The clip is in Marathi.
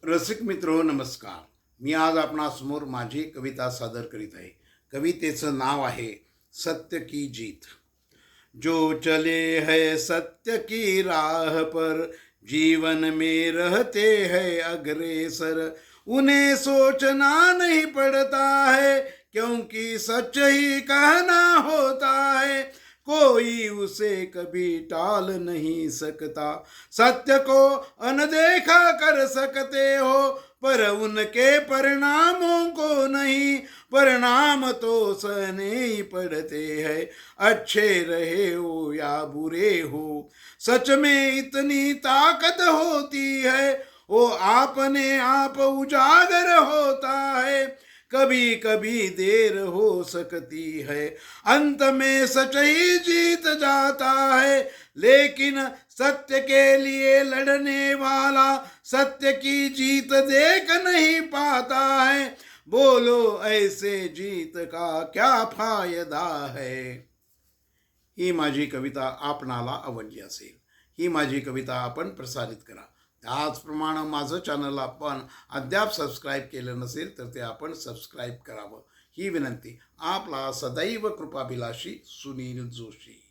रसिक मित्रो नमस्कार. मी आज आपणासमोर माझी कविता सादर करीत आहे. कवितेचं नाव आहे सत्य की जीत. जो चले है सत्य की राह पर, जीवन में रहते हैं अग्रेसर, उन्हें सोचना नहीं पड़ता है, क्योंकि सच ही कहना होता है. कोई उसे कभी टाल नहीं सकता. सत्य को अनदेखा कर सकते हो, पर उनके परिणामों को नहीं. परिणाम तो सहने ही पड़ते हैं, अच्छे रहे हो या बुरे हो. सच में इतनी ताकत होती है, वो आपने आप उजागर होता है. कभी कभी देर हो सकती है, अंत में सच ही जीत जाता है. लेकिन सत्य के लिए लड़ने वाला सत्य की जीत देख नहीं पाता है. बोलो ऐसे जीत का क्या फायदा है. ही माझी कविता आपणाला आवडली असेल. ही माझी कविता आपण प्रसारित करा. त्याचप्रमाणे माझं चॅनल आपण अद्याप सबस्क्राईब केलं नसेल तर ते आपण सबस्क्राईब करावं ही विनंती. आपला सदैव कृपाभिलाषी सुनील जोशी.